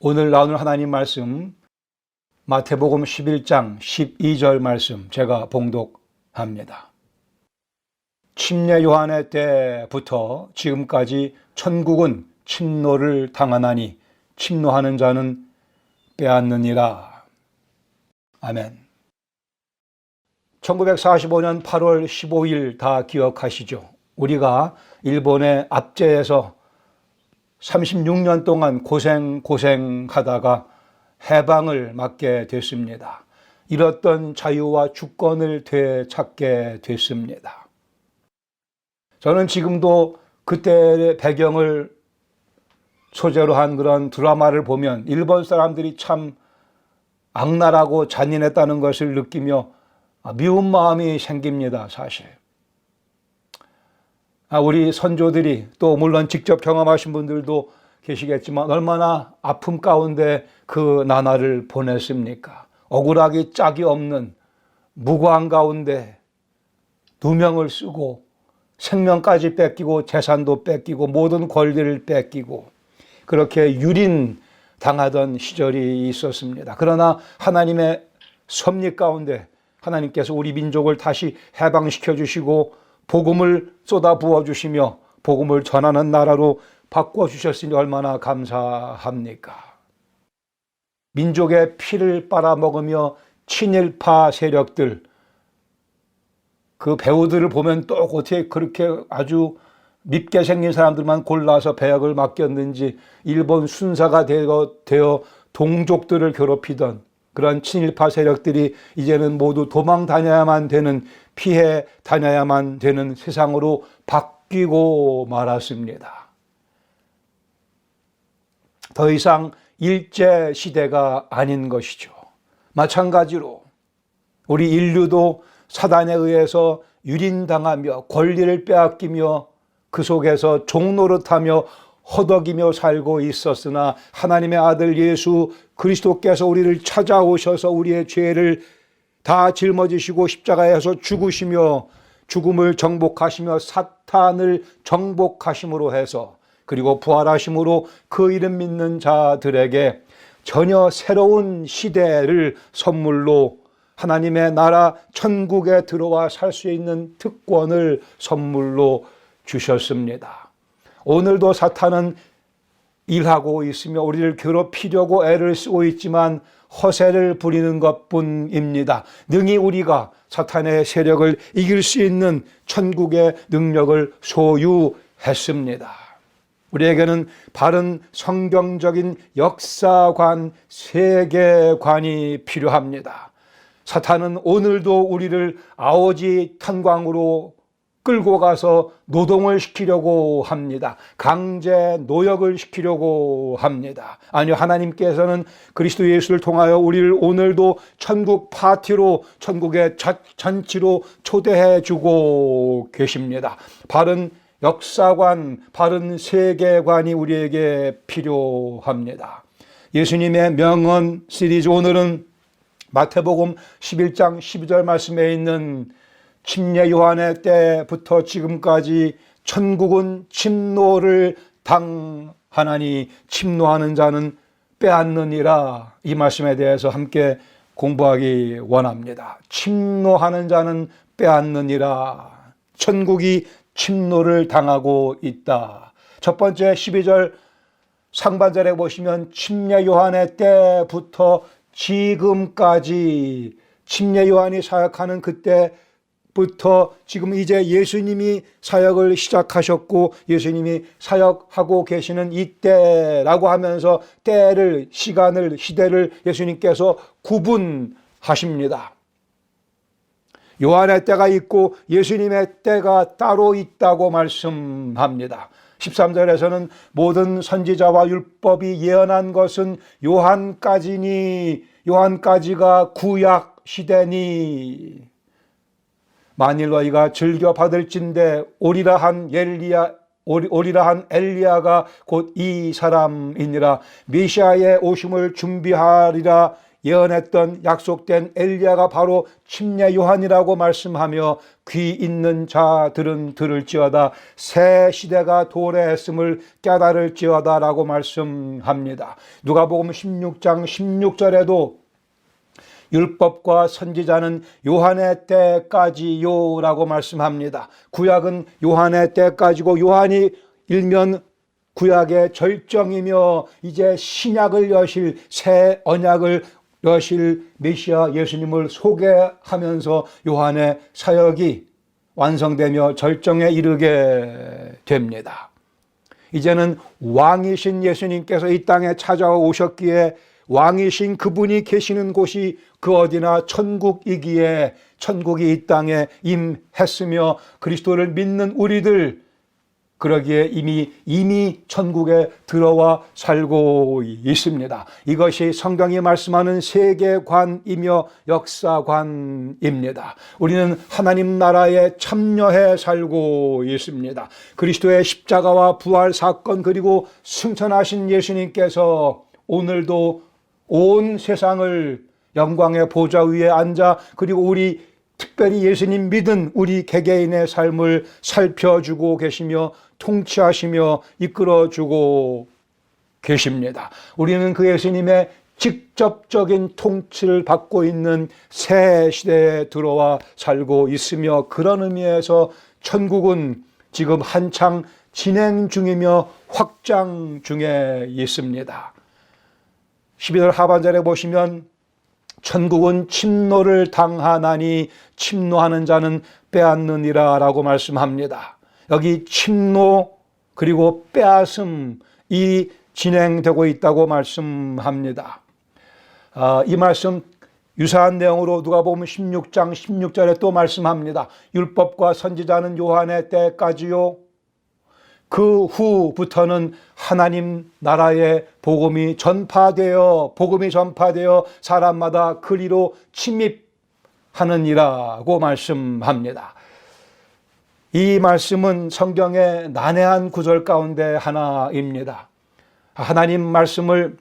오늘 나오는 하나님 말씀 마태복음 11장 12절 말씀 제가 봉독합니다. 침례 요한의 때부터 지금까지 천국은 침노를 당하나니 침노하는 자는 빼앗느니라. 아멘. 1945년 8월 15일 다 기억하시죠? 우리가 일본의 압제에서 36년 동안 고생하다가 해방을 맞게 됐습니다. 잃었던 자유와 주권을 되찾게 됐습니다. 저는 지금도 그때의 배경을 소재로 한 그런 드라마를 보면 일본 사람들이 참 악랄하고 잔인했다는 것을 느끼며 미운 마음이 생깁니다, 사실. 우리 선조들이 또 물론 직접 경험하신 분들도 계시겠지만 얼마나 아픔 가운데 그 나날을 보냈습니까? 억울하기 짝이 없는 무고한 가운데 누명을 쓰고 생명까지 뺏기고 재산도 뺏기고 모든 권리를 뺏기고 그렇게 유린당하던 시절이 있었습니다. 그러나 하나님의 섭리 가운데 하나님께서 우리 민족을 다시 해방시켜 주시고 복음을 쏟아 부어 주시며 복음을 전하는 나라로 바꿔주셨으니 얼마나 감사합니까? 민족의 피를 빨아먹으며 친일파 세력들, 그 배우들을 보면 또 어떻게 그렇게 아주 밉게 생긴 사람들만 골라서 배역을 맡겼는지 일본 순사가 되어 동족들을 괴롭히던 그런 친일파 세력들이 이제는 모두 도망 다녀야만 되는, 피해 다녀야만 되는 세상으로 바뀌고 말았습니다. 더 이상 일제 시대가 아닌 것이죠. 마찬가지로 우리 인류도 사단에 의해서 유린당하며 권리를 빼앗기며 그 속에서 종노릇하며 허덕이며 살고 있었으나 하나님의 아들 예수 그리스도께서 우리를 찾아오셔서 우리의 죄를 다 짊어지시고 십자가에서 죽으시며 죽음을 정복하시며 사탄을 정복하심으로 해서 그리고 부활하심으로 그 이름 믿는 자들에게 전혀 새로운 시대를 선물로 하나님의 나라 천국에 들어와 살 수 있는 특권을 선물로 주셨습니다. 오늘도 사탄은 일하고 있으며 우리를 괴롭히려고 애를 쓰고 있지만 허세를 부리는 것뿐입니다. 능히 우리가 사탄의 세력을 이길 수 있는 천국의 능력을 소유했습니다. 우리에게는 바른 성경적인 역사관, 세계관이 필요합니다. 사탄은 오늘도 우리를 아오지 탄광으로 끌고 가서 노동을 시키려고 합니다. 강제 노역을 시키려고 합니다. 아니요, 하나님께서는 그리스도 예수를 통하여 우리를 오늘도 천국 파티로, 천국의 잔치로 초대해 주고 계십니다. 바른 역사관, 바른 세계관이 우리에게 필요합니다. 예수님의 명언 시리즈, 오늘은 마태복음 11장 12절 말씀에 있는 침례 요한의 때부터 지금까지 천국은 침노를 당하나니 침노하는 자는 빼앗느니라, 이 말씀에 대해서 함께 공부하기 원합니다. 침노하는 자는 빼앗느니라. 천국이 침노를 당하고 있다. 첫 번째 12절 상반절에 보시면 침례 요한의 때부터 지금까지, 침례 요한이 사역하는 그때부터 지금 이제 예수님이 사역을 시작하셨고 예수님이 사역하고 계시는 이때라고 하면서 때를, 시간을, 시대를 예수님께서 구분하십니다. 요한의 때가 있고 예수님의 때가 따로 있다고 말씀합니다. 13절에서는 모든 선지자와 율법이 예언한 것은 요한까지니, 요한까지가 구약 시대니 만일 너희가 즐겨 받을진대 오리라 한 엘리야가 곧 이 사람이니라. 메시아의 오심을 준비하리라. 예언했던 약속된 엘리야가 바로 침례 요한이라고 말씀하며 귀 있는 자들은 들을지어다 새 시대가 도래했음을 깨달을지어다라고 말씀합니다. 누가복음 16장 16절에도 율법과 선지자는 요한의 때까지요라고 말씀합니다. 구약은 요한의 때까지고 요한이 일면 구약의 절정이며 이제 신약을 여실 새 언약을 여실 메시아 예수님을 소개하면서 요한의 사역이 완성되며 절정에 이르게 됩니다. 이제는 왕이신 예수님께서 이 땅에 찾아오셨기에 왕이신 그분이 계시는 곳이 그 어디나 천국이기에 천국이 이 땅에 임했으며 그리스도를 믿는 우리들 그러기에 이미 천국에 들어와 살고 있습니다. 이것이 성경이 말씀하는 세계관이며 역사관입니다. 우리는 하나님 나라에 참여해 살고 있습니다. 그리스도의 십자가와 부활 사건 그리고 승천하신 예수님께서 오늘도 온 세상을 영광의 보좌 위에 앉아 그리고 우리 특별히 예수님 믿은 우리 개개인의 삶을 살펴주고 계시며 통치하시며 이끌어주고 계십니다. 우리는 그 예수님의 직접적인 통치를 받고 있는 새 시대에 들어와 살고 있으며 그런 의미에서 천국은 지금 한창 진행 중이며 확장 중에 있습니다. 12절 하반절에 보시면 천국은 침노를 당하나니 침노하는 자는 빼앗느니라 라고 말씀합니다. 여기 침노 그리고 빼앗음이 진행되고 있다고 말씀합니다. 이 말씀 유사한 내용으로 누가복음 16장 16절에 또 말씀합니다. 율법과 선지자는 요한의 때까지요. 그 후부터는 하나님 나라의 복음이 전파되어 사람마다 그리로 침입하느니라고 말씀합니다. 이 말씀은 성경의 난해한 구절 가운데 하나입니다. 하나님 말씀을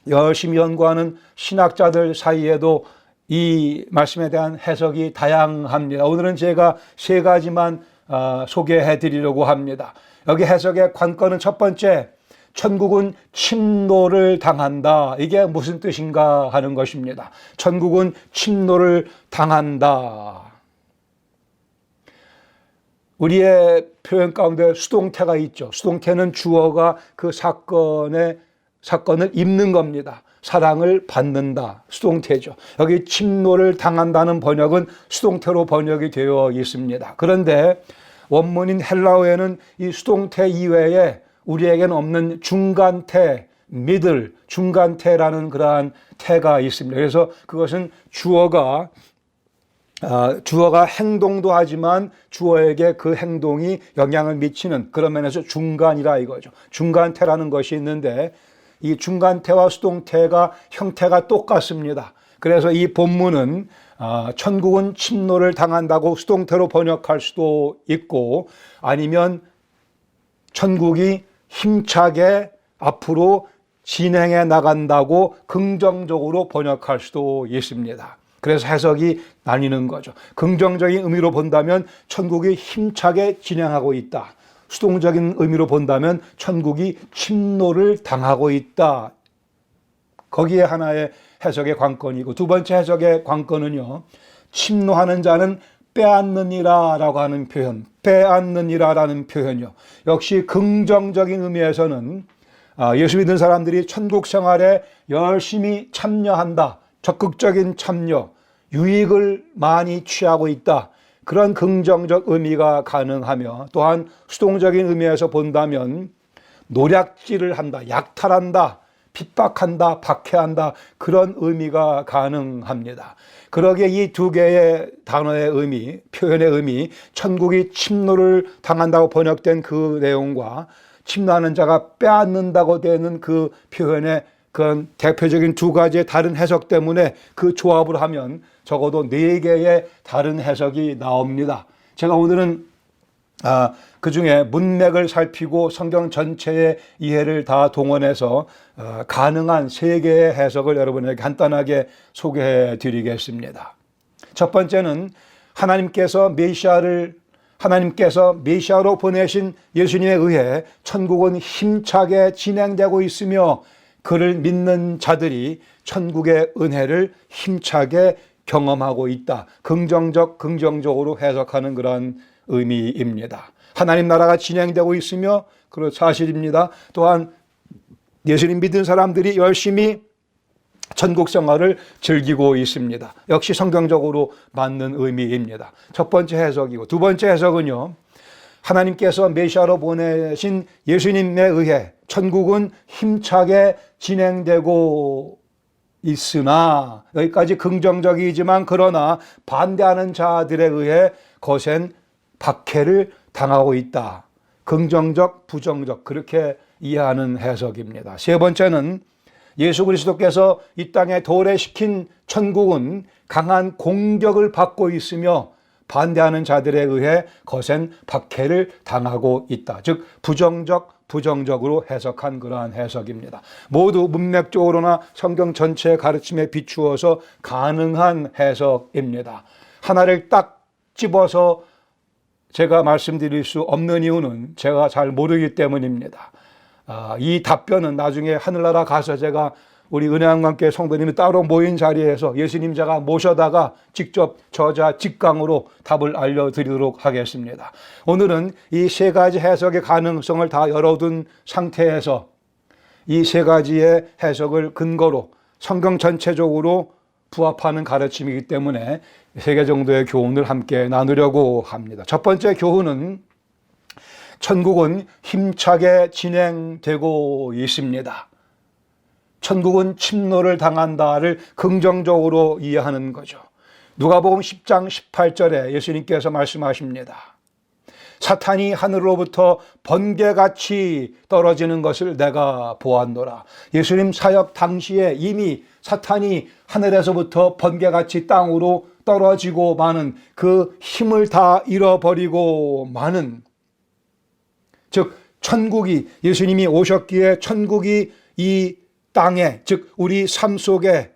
열심히 연구하는 신학자들 사이에도 이 말씀에 대한 해석이 다양합니다. 오늘은 제가 세 가지만 소개해 드리려고 합니다. 여기 해석의 관건은 첫 번째, 천국은 침노를 당한다. 이게 무슨 뜻인가 하는 것입니다. 천국은 침노를 당한다. 우리의 표현 가운데 수동태가 있죠. 수동태는 주어가 그 사건을 입는 겁니다. 사랑을 받는다. 수동태죠. 여기 침노를 당한다는 번역은 수동태로 번역이 되어 있습니다. 그런데 원문인 헬라어에는 이 수동태 이외에 우리에게는 없는 중간태, 미들, 중간태라는 그러한 태가 있습니다. 그래서 그것은 주어가 행동도 하지만 주어에게 그 행동이 영향을 미치는 그런 면에서 중간이라 이거죠. 중간태라는 것이 있는데 이 중간태와 수동태가 형태가 똑같습니다. 그래서 이 본문은 천국은 침노를 당한다고 수동태로 번역할 수도 있고 아니면 천국이 힘차게 앞으로 진행해 나간다고 긍정적으로 번역할 수도 있습니다. 그래서 해석이 나뉘는 거죠. 긍정적인 의미로 본다면 천국이 힘차게 진행하고 있다. 수동적인 의미로 본다면 천국이 침노를 당하고 있다. 거기에 하나의 해석의 관건이고 두 번째 해석의 관건은요. 침노하는 자는 빼앗느니라라고 하는 표현, 빼앗느니라라는 표현이요. 역시 긍정적인 의미에서는 예수 믿는 사람들이 천국 생활에 열심히 참여한다. 적극적인 참여, 유익을 많이 취하고 있다. 그런 긍정적 의미가 가능하며 또한 수동적인 의미에서 본다면 노략질을 한다, 약탈한다, 핍박한다, 박해한다 그런 의미가 가능합니다. 그러기에 이 두 개의 단어의 의미, 표현의 의미, 천국이 침노를 당한다고 번역된 그 내용과 침노하는 자가 빼앗는다고 되는 그 표현의 그런 대표적인 두 가지의 다른 해석 때문에 그 조합을 하면 적어도 네 개의 다른 해석이 나옵니다. 제가 오늘은 그 중에 문맥을 살피고 성경 전체의 이해를 다 동원해서 가능한 3개의 해석을 여러분에게 간단하게 소개해 드리겠습니다. 첫 번째는 하나님께서 메시아로 보내신 예수님에 의해 천국은 힘차게 진행되고 있으며 그를 믿는 자들이 천국의 은혜를 힘차게 경험하고 있다. 긍정적으로 해석하는 그런 의미입니다. 하나님 나라가 진행되고 있으며 그런 사실입니다. 또한 예수님 믿은 사람들이 열심히 천국 생활을 즐기고 있습니다. 역시 성경적으로 맞는 의미입니다. 첫 번째 해석이고, 두 번째 해석은요, 하나님께서 메시아로 보내신 예수님에 의해 천국은 힘차게 진행되고 있으나, 여기까지 긍정적이지만 그러나 반대하는 자들에 의해 거센 박해를 당하고 있다. 긍정적, 부정적, 그렇게 이해하는 해석입니다. 세 번째는 예수 그리스도께서 이 땅에 도래시킨 천국은 강한 공격을 받고 있으며 반대하는 자들에 의해 거센 박해를 당하고 있다. 즉 부정적으로 해석한 그러한 해석입니다. 모두 문맥적으로나 성경 전체의 가르침에 비추어서 가능한 해석입니다. 하나를 딱 집어서 제가 말씀드릴 수 없는 이유는 제가 잘 모르기 때문입니다. 이 답변은 나중에 하늘나라 가서 제가 우리 은혜한강교회 성도님이 따로 모인 자리에서 예수님 제가 모셔다가 직접 저자 직강으로 답을 알려드리도록 하겠습니다. 오늘은 이 3가지 해석의 가능성을 다 열어둔 상태에서 이 3가지의 해석을 근거로 성경 전체적으로 부합하는 가르침이기 때문에 3개 정도의 교훈을 함께 나누려고 합니다. 첫 번째 교훈은 천국은 힘차게 진행되고 있습니다. 천국은 침노를 당한다를 긍정적으로 이해하는 거죠. 누가복음 10장 18절에 예수님께서 말씀하십니다. 사탄이 하늘로부터 번개같이 떨어지는 것을 내가 보았노라. 예수님 사역 당시에 이미 사탄이 하늘에서부터 번개같이 땅으로 떨어지고 마는 그 힘을 다 잃어버리고 마는, 즉 천국이, 예수님이 오셨기에 천국이 이 땅에, 즉 우리 삶 속에,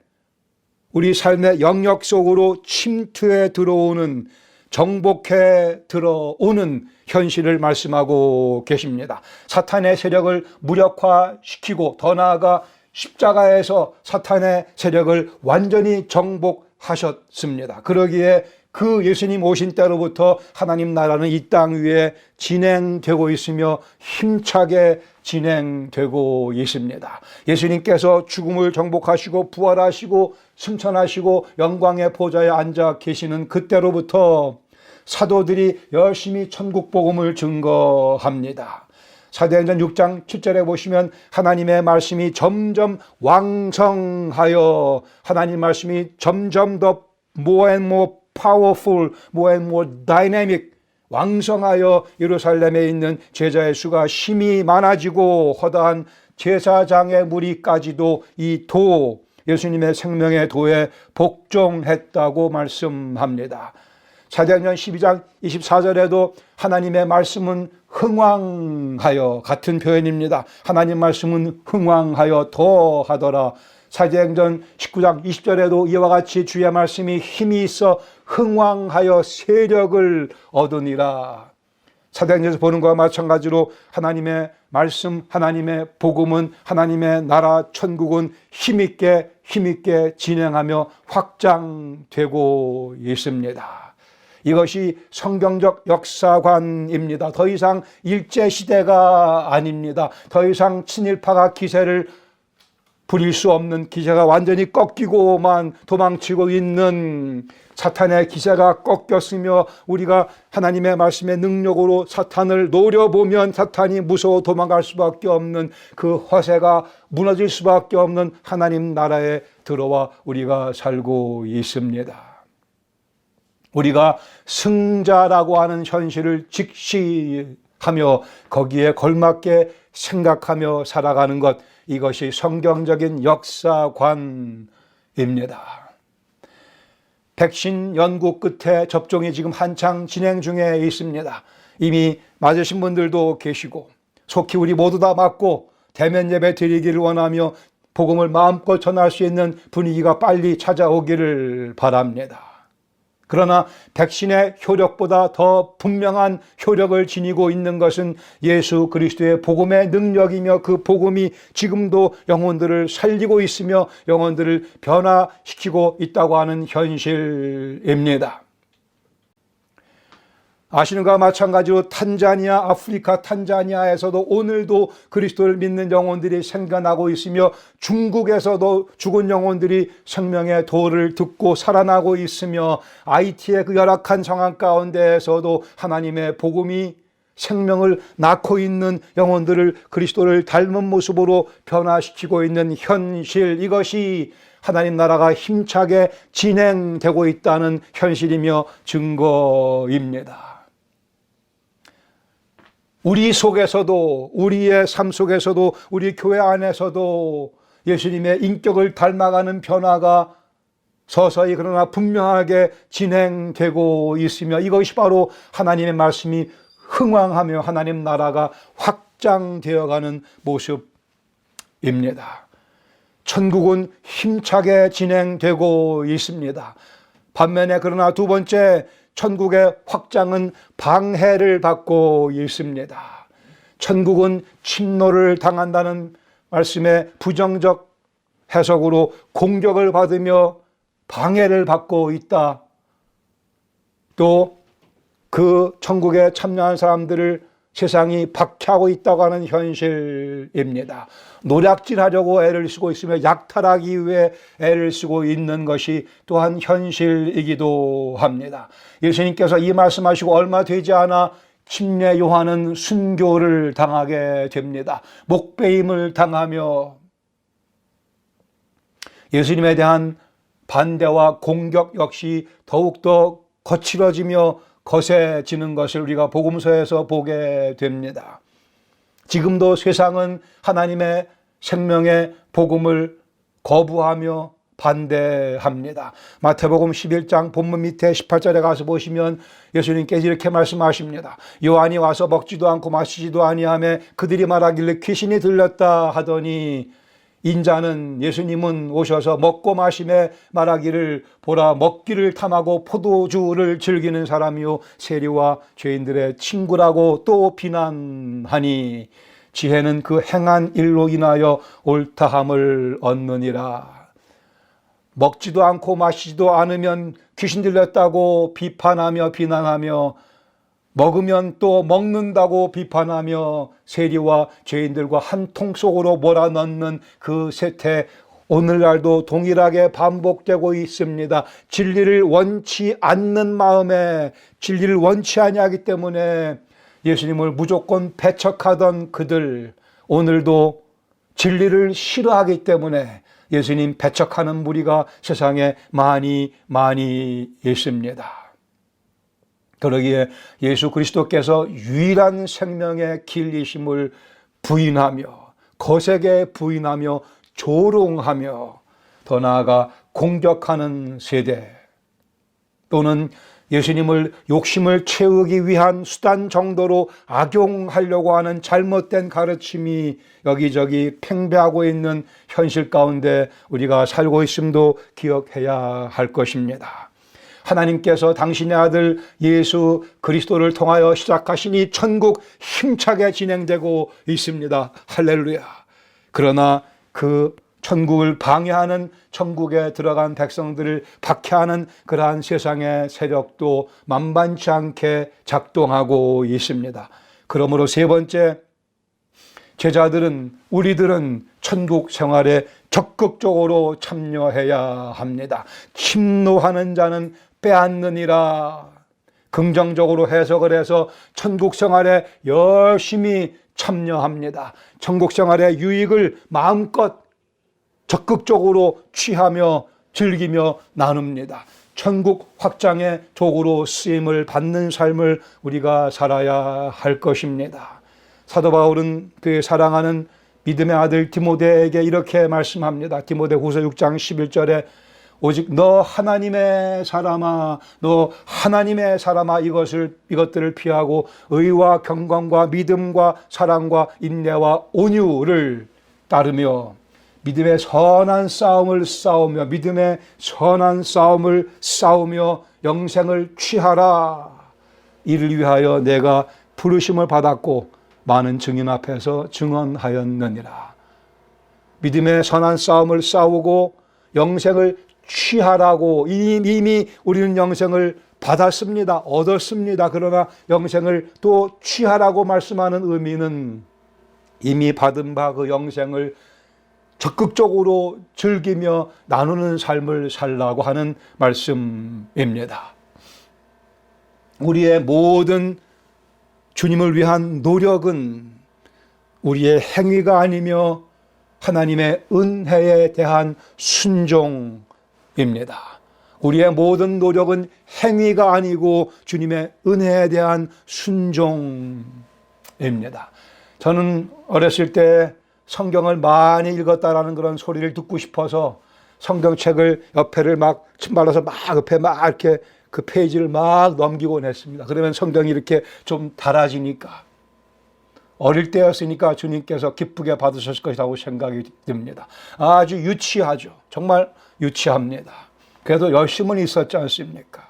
우리 삶의 영역 속으로 침투해 들어오는, 정복해 들어오는 현실을 말씀하고 계십니다. 사탄의 세력을 무력화시키고 더 나아가 십자가에서 사탄의 세력을 완전히 정복하셨습니다. 그러기에 그 예수님 오신 때로부터 하나님 나라는 이 땅 위에 진행되고 있으며 힘차게 진행되고 있습니다. 예수님께서 죽음을 정복하시고 부활하시고 승천하시고 영광의 보좌에 앉아 계시는 그때로부터 사도들이 열심히 천국 복음을 증거합니다. 사도행전 6장 7절에 보시면 하나님의 말씀이 점점 왕성하여, 하나님 말씀이 점점 더 more and more powerful, more and more dynamic, 왕성하여 예루살렘에 있는 제자의 수가 힘이 많아지고 허다한 제사장의 무리까지도 이 도, 예수님의 생명의 도에 복종했다고 말씀합니다. 사도행전 12장 24절에도 하나님의 말씀은 흥왕하여, 같은 표현입니다. 하나님 말씀은 흥왕하여 더하더라. 사도행전 19장 20절에도 이와 같이 주의 말씀이 힘이 있어 흥왕하여 세력을 얻으니라. 사도행전에서 보는 것과 마찬가지로 하나님의 말씀, 하나님의 복음은, 하나님의 나라 천국은 힘있게 진행하며 확장되고 있습니다. 이것이 성경적 역사관입니다. 더 이상 일제시대가 아닙니다. 더 이상 친일파가 기세를 부릴 수 없는, 기세가 완전히 꺾이고만 도망치고 있는, 사탄의 기세가 꺾였으며 우리가 하나님의 말씀의 능력으로 사탄을 노려보면 사탄이 무서워 도망갈 수밖에 없는, 그 허세가 무너질 수밖에 없는 하나님 나라에 들어와 우리가 살고 있습니다. 우리가 승자라고 하는 현실을 직시하며 거기에 걸맞게 생각하며 살아가는 것, 이것이 성경적인 역사관입니다. 백신 연구 끝에 접종이 지금 한창 진행 중에 있습니다. 이미 맞으신 분들도 계시고 속히 우리 모두 다 맞고 대면 예배 드리기를 원하며 복음을 마음껏 전할 수 있는 분위기가 빨리 찾아오기를 바랍니다. 그러나 백신의 효력보다 더 분명한 효력을 지니고 있는 것은 예수 그리스도의 복음의 능력이며 그 복음이 지금도 영혼들을 살리고 있으며 영혼들을 변화시키고 있다고 하는 현실입니다. 아시는 것과 마찬가지로 탄자니아, 아프리카 탄자니아에서도 오늘도 그리스도를 믿는 영혼들이 생겨나고 있으며 중국에서도 죽은 영혼들이 생명의 도를 듣고 살아나고 있으며 아이티의 그 열악한 상황 가운데에서도 하나님의 복음이 생명을 낳고 있는 영혼들을 그리스도를 닮은 모습으로 변화시키고 있는 현실, 이것이 하나님 나라가 힘차게 진행되고 있다는 현실이며 증거입니다. 우리 속에서도, 우리의 삶 속에서도, 우리 교회 안에서도 예수님의 인격을 닮아가는 변화가 서서히 그러나 분명하게 진행되고 있으며 이것이 바로 하나님의 말씀이 흥왕하며 하나님 나라가 확장되어가는 모습입니다. 천국은 힘차게 진행되고 있습니다. 반면에 그러나 두 번째, 천국의 확장은 방해를 받고 있습니다. 천국은 침노를 당한다는 말씀의 부정적 해석으로 공격을 받으며 방해를 받고 있다. 또 그 천국에 참여한 사람들을 세상이 박해하고 있다고 하는 현실입니다. 노략질하려고 애를 쓰고 있으며 약탈하기 위해 애를 쓰고 있는 것이 또한 현실이기도 합니다. 예수님께서 이 말씀하시고 얼마 되지 않아 침례 요한은 순교를 당하게 됩니다. 목베임을 당하며 예수님에 대한 반대와 공격 역시 더욱더 거칠어지며 거세지는 것을 우리가 복음서에서 보게 됩니다. 지금도 세상은 하나님의 생명의 복음을 거부하며 반대합니다. 마태복음 11장 본문 밑에 18절에 가서 보시면 예수님께서 이렇게 말씀하십니다. 요한이 와서 먹지도 않고 마시지도 아니하며 그들이 말하길래 귀신이 들렸다 하더니 인자는, 예수님은 오셔서 먹고 마시며 말하기를 보라, 먹기를 탐하고 포도주를 즐기는 사람이요 세리와 죄인들의 친구라고 또 비난하니 지혜는 그 행한 일로 인하여 옳다함을 얻느니라. 먹지도 않고 마시지도 않으면 귀신 들렸다고 비판하며 비난하며 먹으면 또 먹는다고 비판하며 세리와 죄인들과 한 통 속으로 몰아넣는 그 세태, 오늘날도 동일하게 반복되고 있습니다. 진리를 원치 않는 마음에 진리를 원치 아니하기 때문에 예수님을 무조건 배척하던 그들, 오늘도 진리를 싫어하기 때문에 예수님 배척하는 무리가 세상에 많이 있습니다. 그러기에 예수 그리스도께서 유일한 생명의 길이심을 부인하며 거세게 부인하며 조롱하며 더 나아가 공격하는 세대, 또는 예수님을 욕심을 채우기 위한 수단 정도로 악용하려고 하는 잘못된 가르침이 여기저기 팽배하고 있는 현실 가운데 우리가 살고 있음도 기억해야 할 것입니다. 하나님께서 당신의 아들 예수 그리스도를 통하여 시작하신 이 천국 힘차게 진행되고 있습니다. 할렐루야. 그러나 그 천국을 방해하는, 천국에 들어간 백성들을 박해하는 그러한 세상의 세력도 만만치 않게 작동하고 있습니다. 그러므로 세 번째, 제자들은, 우리들은 천국 생활에 적극적으로 참여해야 합니다. 침노하는 자는 빼앗느니라. 긍정적으로 해석을 해서 천국 생활에 열심히 참여합니다. 천국 생활의 유익을 마음껏 적극적으로 취하며 즐기며 나눕니다. 천국 확장의 도구로 쓰임을 받는 삶을 우리가 살아야 할 것입니다. 사도 바울은 그의 사랑하는 믿음의 아들 디모데에게 이렇게 말씀합니다. 디모데 후서 6장 11절에 오직 너 하나님의 사람아, 너 하나님의 사람아, 이것들을 피하고 의와 경건과 믿음과 사랑과 인내와 온유를 따르며 믿음의 선한 싸움을 싸우며 믿음의 선한 싸움을 싸우며 영생을 취하라. 이를 위하여 내가 부르심을 받았고 많은 증인 앞에서 증언하였느니라. 믿음의 선한 싸움을 싸우고 영생을 취하라고. 이미 우리는 영생을 받았습니다. 얻었습니다. 그러나 영생을 또 취하라고 말씀하는 의미는 이미 받은 바 그 영생을 적극적으로 즐기며 나누는 삶을 살라고 하는 말씀입니다. 우리의 모든 주님을 위한 노력은 우리의 행위가 아니며 하나님의 은혜에 대한 순종입니다. 우리의 모든 노력은 행위가 아니고 주님의 은혜에 대한 순종입니다. 저는 어렸을 때 성경을 많이 읽었다라는 그런 소리를 듣고 싶어서 성경책을 옆에를 막 침발라서 막 옆에 막 이렇게 그 페이지를 막 넘기곤 했습니다. 그러면 성경이 이렇게 좀 달아지니까, 어릴 때였으니까 주님께서 기쁘게 받으셨을 것이라고 생각이 듭니다. 아주 유치하죠. 정말 유치합니다. 그래도 열심은 있었지 않습니까?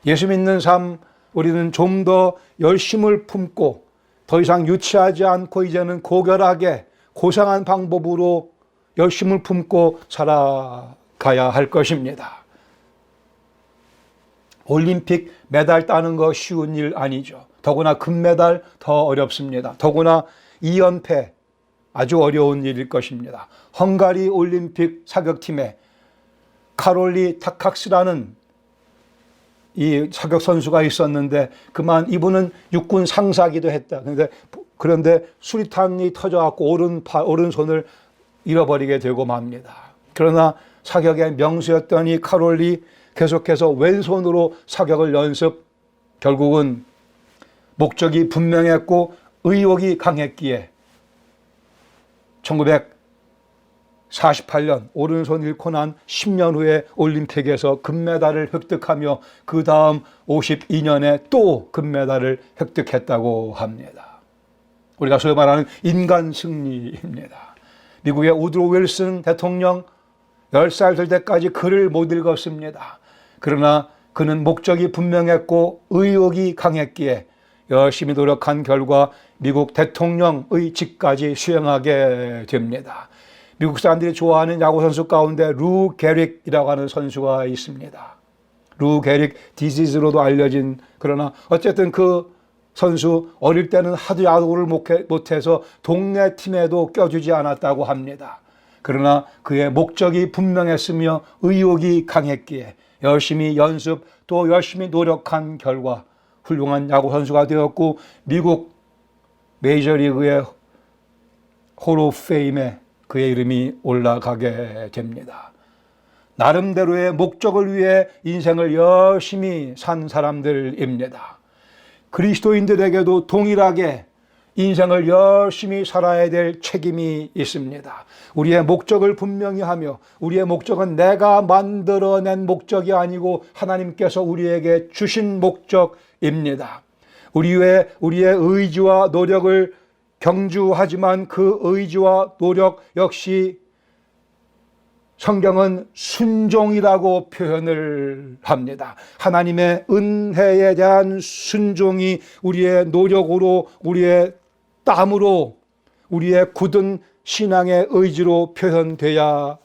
예수 믿는 삶, 우리는 좀 더 열심을 품고 더 이상 유치하지 않고 이제는 고결하게 고상한 방법으로 열심을 품고 살아가야 할 것입니다. 올림픽 메달 따는 거 쉬운 일 아니죠. 더구나 금메달 더 어렵습니다. 더구나 2연패 아주 어려운 일일 것입니다. 헝가리 올림픽 사격팀에 카롤리 타칵스라는 이 사격 선수가 있었는데 이분은 육군 상사기도 했다. 그런데 수리탄이 터져갖고 오른손을 잃어버리게 되고 맙니다. 그러나 사격의 명수였던 이 카롤리 계속해서 왼손으로 사격을 연습, 결국은 목적이 분명했고 의욕이 강했기에 1948년 오른손 잃고 난 10년 후에 올림픽에서 금메달을 획득하며 그 다음 52년에 또 금메달을 획득했다고 합니다. 우리가 소위 말하는 인간 승리입니다. 미국의 우드로 윌슨 대통령 10살 될 때까지 글을 못 읽었습니다. 그러나 그는 목적이 분명했고 의욕이 강했기에 열심히 노력한 결과 미국 대통령의 직까지 수행하게 됩니다. 미국 사람들이 좋아하는 야구 선수 가운데 루 게릭이라고 하는 선수가 있습니다. 루 게릭 디지즈로도 알려진, 그러나 어쨌든 그 선수 어릴 때는 하도 야구를 못해서 동네 팀에도 껴주지 않았다고 합니다. 그러나 그의 목적이 분명했으며 의욕이 강했기에 열심히 연습 또 열심히 노력한 결과 훌륭한 야구 선수가 되었고 미국 메이저리그의 홀 오브 페임에 그의 이름이 올라가게 됩니다. 나름대로의 목적을 위해 인생을 열심히 산 사람들입니다. 그리스도인들에게도 동일하게 인생을 열심히 살아야 될 책임이 있습니다. 우리의 목적을 분명히 하며 우리의 목적은 내가 만들어낸 목적이 아니고 하나님께서 우리에게 주신 목적입니다. 우리의 의지와 노력을 경주하지만 그 의지와 노력 역시 성경은 순종이라고 표현을 합니다. 하나님의 은혜에 대한 순종이 우리의 노력으로, 우리의 땀으로, 우리의 굳은 신앙의 의지로 표현돼야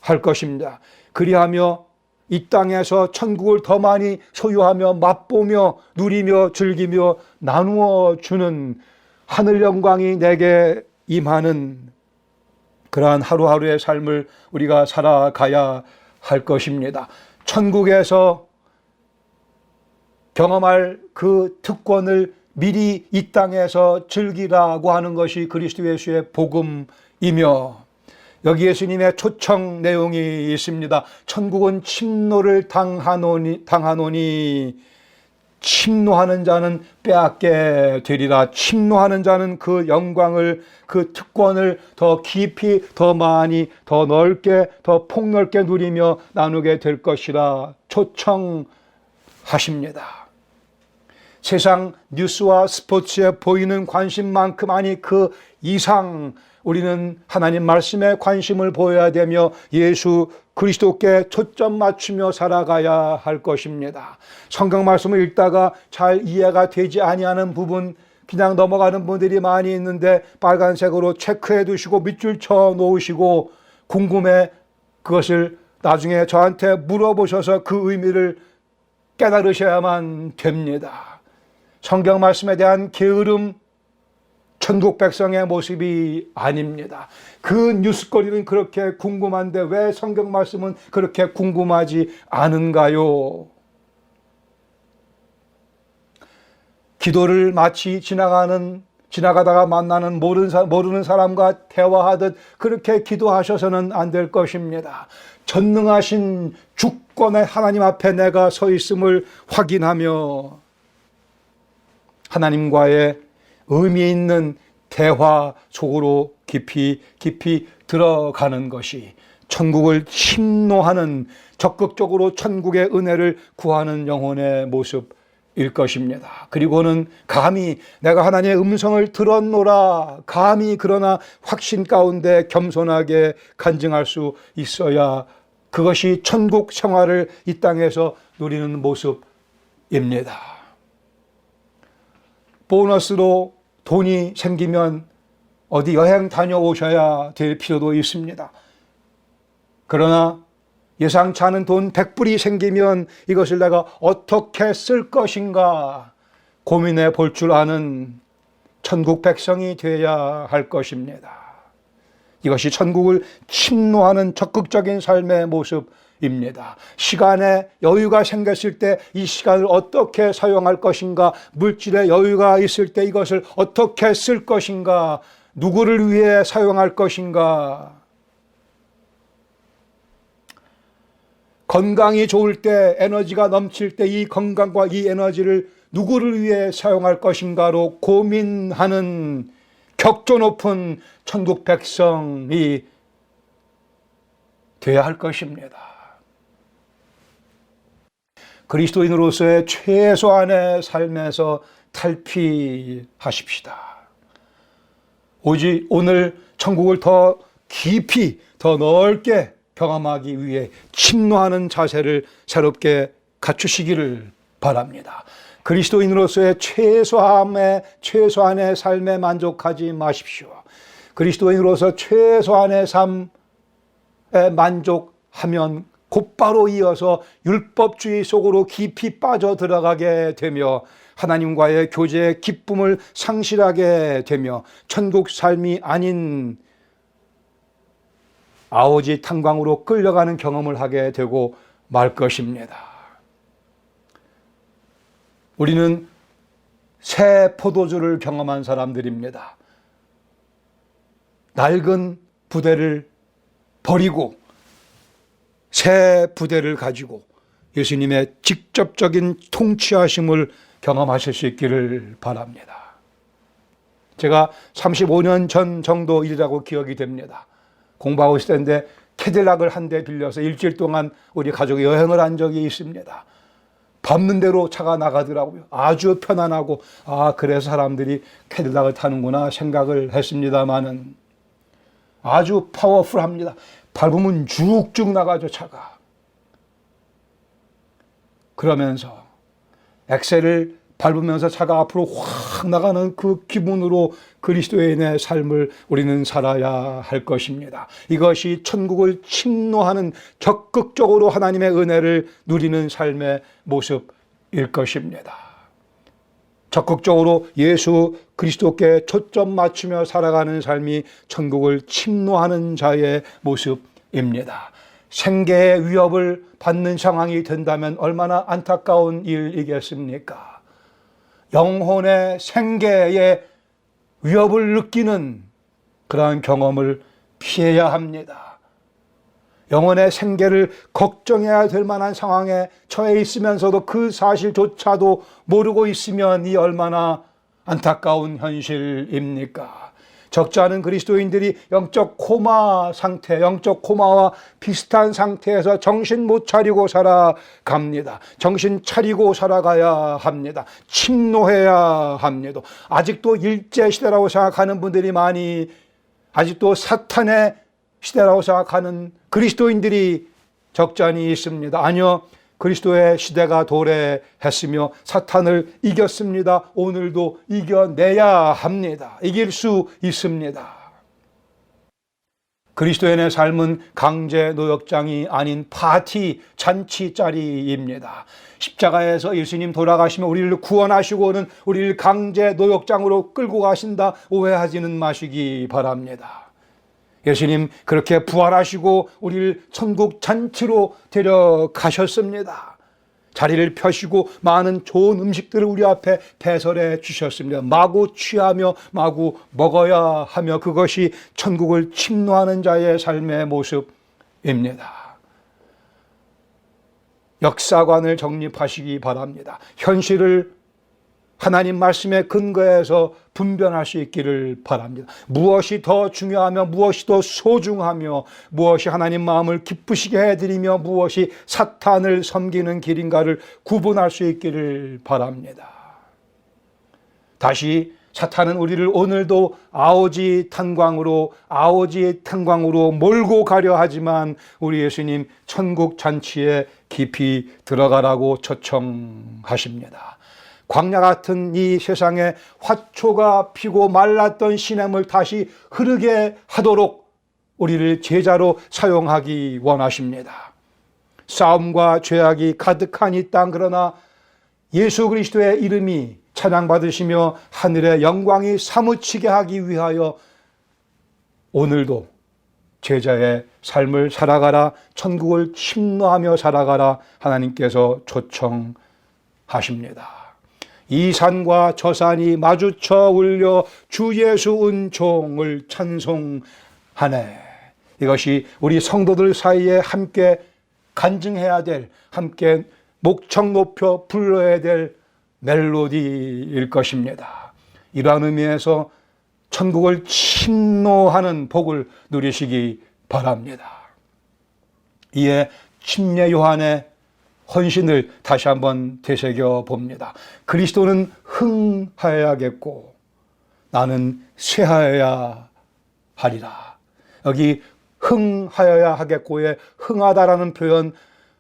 할 것입니다. 그리하며 이 땅에서 천국을 더 많이 소유하며 맛보며 누리며 즐기며 나누어 주는 하늘 영광이 내게 임하는 그러한 하루하루의 삶을 우리가 살아가야 할 것입니다. 천국에서 경험할 그 특권을 미리 이 땅에서 즐기라고 하는 것이 그리스도 예수의 복음이며 여기 예수님의 초청 내용이 있습니다. 천국은 침노를 당하노니 침노하는 자는 빼앗게 되리라. 침노하는 자는 그 영광을, 그 특권을 더 깊이, 더 많이, 더 넓게, 더 폭넓게 누리며 나누게 될 것이라 초청하십니다. 세상 뉴스와 스포츠에 보이는 관심만큼, 아니 그 이상 우리는 하나님 말씀에 관심을 보여야 되며 예수 그리스도께 초점 맞추며 살아가야 할 것입니다. 성경 말씀을 읽다가 잘 이해가 되지 아니하는 부분, 그냥 넘어가는 분들이 많이 있는데 빨간색으로 체크해 두시고 밑줄 쳐 놓으시고 궁금해 그것을 나중에 저한테 물어보셔서 그 의미를 깨달으셔야만 됩니다. 성경 말씀에 대한 게으름, 천국 백성의 모습이 아닙니다. 그 뉴스거리는 그렇게 궁금한데 왜 성경 말씀은 그렇게 궁금하지 않은가요? 기도를 마치 지나가다가 만나는 모르는 사람과 대화하듯 그렇게 기도하셔서는 안 될 것입니다. 전능하신 주권의 하나님 앞에 내가 서 있음을 확인하며 하나님과의 의미 있는 대화 속으로 깊이 들어가는 것이 천국을 침노하는, 적극적으로 천국의 은혜를 구하는 영혼의 모습일 것입니다. 그리고는 감히 내가 하나님의 음성을 들었노라, 감히 그러나 확신 가운데 겸손하게 간증할 수 있어야 그것이 천국 생활을 이 땅에서 누리는 모습입니다. 보너스로 돈이 생기면 어디 여행 다녀오셔야 될 필요도 있습니다. 그러나 예상치 않은 돈 100불이 생기면 이것을 내가 어떻게 쓸 것인가 고민해 볼 줄 아는 천국 백성이 되어야 할 것입니다. 이것이 천국을 침노하는 적극적인 삶의 모습입니다. 시간에 여유가 생겼을 때 이 시간을 어떻게 사용할 것인가, 물질의 여유가 있을 때 이것을 어떻게 쓸 것인가, 누구를 위해 사용할 것인가, 건강이 좋을 때, 에너지가 넘칠 때 이 건강과 이 에너지를 누구를 위해 사용할 것인가로 고민하는 격조 높은 천국 백성이 되어야 할 것입니다. 그리스도인으로서의 최소한의 삶에서 탈피하십시다. 오직 오늘 천국을 더 깊이, 더 넓게 경험하기 위해 침노하는 자세를 새롭게 갖추시기를 바랍니다. 그리스도인으로서의 최소한의 삶에 만족하지 마십시오. 그리스도인으로서 최소한의 삶에 만족하면 곧바로 이어서 율법주의 속으로 깊이 빠져들어가게 되며 하나님과의 교제의 기쁨을 상실하게 되며 천국 삶이 아닌 아오지 탄광으로 끌려가는 경험을 하게 되고 말 것입니다. 우리는 새 포도주를 경험한 사람들입니다. 낡은 부대를 버리고 새 부대를 가지고 예수님의 직접적인 통치하심을 경험하실 수 있기를 바랍니다. 제가 35년 전 정도 일이라고 기억이 됩니다. 공부하고 있을 때인데 캐딜락을 한 대 빌려서 일주일 동안 우리 가족이 여행을 한 적이 있습니다. 밟는 대로 차가 나가더라고요. 아주 편안하고 그래서 사람들이 캐딜락을 타는구나 생각을 했습니다마는 아주 파워풀합니다. 밟으면 쭉쭉 나가죠, 차가. 그러면서 엑셀을 밟으면서 차가 앞으로 확 나가는 그 기분으로 그리스도인의 삶을 우리는 살아야 할 것입니다. 이것이 천국을 침노하는, 적극적으로 하나님의 은혜를 누리는 삶의 모습일 것입니다. 적극적으로 예수 그리스도께 초점 맞추며 살아가는 삶이 천국을 침노하는 자의 모습입니다. 생계의 위협을 받는 상황이 된다면 얼마나 안타까운 일이겠습니까? 영혼의 생계의 위협을 느끼는 그러한 경험을 피해야 합니다. 영혼의 생계를 걱정해야 될 만한 상황에 처해 있으면서도 그 사실조차도 모르고 있으면 이 얼마나 안타까운 현실입니까? 적지 않은 그리스도인들이 영적 코마 상태, 영적 코마와 비슷한 상태에서 정신 못 차리고 살아갑니다. 정신 차리고 살아가야 합니다. 침노해야 합니다. 아직도 일제시대라고 생각하는 분들이 많이, 아직도 사탄의 시대라고 생각하는 그리스도인들이 적잖이 있습니다. 아니요, 그리스도의 시대가 도래했으며 사탄을 이겼습니다. 오늘도 이겨내야 합니다. 이길 수 있습니다. 그리스도인의 삶은 강제 노역장이 아닌 파티 잔치자리입니다. 십자가에서 예수님 돌아가시며 우리를 구원하시고는 우리를 강제 노역장으로 끌고 가신다 오해하지는 마시기 바랍니다. 예수님 그렇게 부활하시고 우리를 천국 잔치로 데려가셨습니다. 자리를 펴시고 많은 좋은 음식들을 우리 앞에 배설해 주셨습니다. 마구 취하며 마구 먹어야 하며 그것이 천국을 침노하는 자의 삶의 모습입니다. 역사관을 정립하시기 바랍니다. 현실을 하나님 말씀의 근거에서 분별할 수 있기를 바랍니다. 무엇이 더 중요하며 무엇이 더 소중하며 무엇이 하나님 마음을 기쁘시게 해드리며 무엇이 사탄을 섬기는 길인가를 구분할 수 있기를 바랍니다. 다시 사탄은 우리를 오늘도 아오지 탄광으로 몰고 가려 하지만 우리 예수님 천국 잔치에 깊이 들어가라고 초청하십니다. 광야 같은 이 세상에 화초가 피고 말랐던 시냇물 다시 흐르게 하도록 우리를 제자로 사용하기 원하십니다. 싸움과 죄악이 가득한 이 땅, 그러나 예수 그리스도의 이름이 찬양받으시며 하늘의 영광이 사무치게 하기 위하여 오늘도 제자의 삶을 살아가라, 천국을 침노하며 살아가라 하나님께서 초청하십니다. 이 산과 저 산이 마주쳐 울려 주 예수 은총을 찬송하네. 이것이 우리 성도들 사이에 함께 간증해야 될, 함께 목청 높여 불러야 될 멜로디일 것입니다. 이러한 의미에서 천국을 침노하는 복을 누리시기 바랍니다. 이에 침례 요한의 헌신을 다시 한번 되새겨 봅니다. 그리스도는 흥하여야겠고 나는 쇠하여야 하리라. 여기 흥하여야 하겠고의 흥하다라는 표현,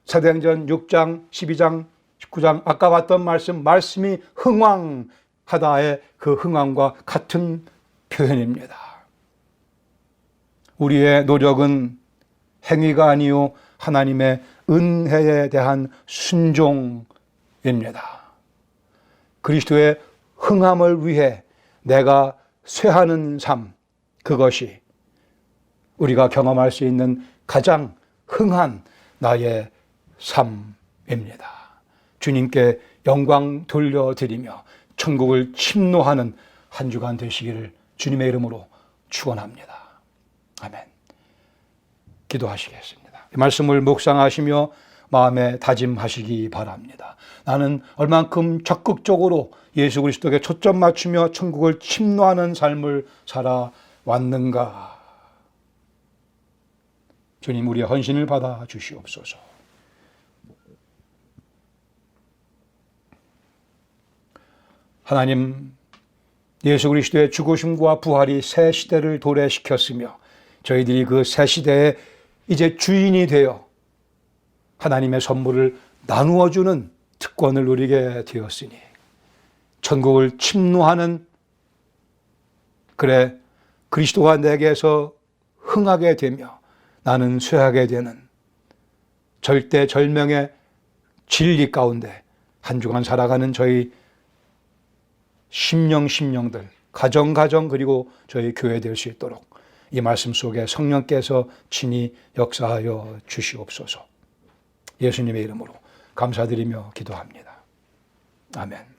사도행전 6장, 12장, 19장 아까 봤던 말씀이 흥왕하다의 그 흥왕과 같은 표현입니다. 우리의 노력은 행위가 아니요 하나님의 은혜에 대한 순종입니다. 그리스도의 흥함을 위해 내가 쇠하는 삶, 그것이 우리가 경험할 수 있는 가장 흥한 나의 삶입니다. 주님께 영광 돌려드리며 천국을 침노하는 한 주간 되시기를 주님의 이름으로 축원합니다. 아멘. 기도하시겠습니다. 이 말씀을 묵상하시며 마음에 다짐하시기 바랍니다. 나는 얼만큼 적극적으로 예수 그리스도에게 초점 맞추며 천국을 침노하는 삶을 살아왔는가. 주님, 우리의 헌신을 받아 주시옵소서. 하나님, 예수 그리스도의 죽으심과 부활이 새 시대를 도래시켰으며 저희들이 그 새 시대에 이제 주인이 되어 하나님의 선물을 나누어주는 특권을 누리게 되었으니 천국을 침노하는, 그래 그리스도가 내게서 흥하게 되며 나는 쇠하게 되는 절대절명의 진리 가운데 한 주간 살아가는 저희 심령들, 가정 그리고 저희 교회 될 수 있도록 이 말씀 속에 성령께서 친히 역사하여 주시옵소서. 예수님의 이름으로 감사드리며 기도합니다. 아멘.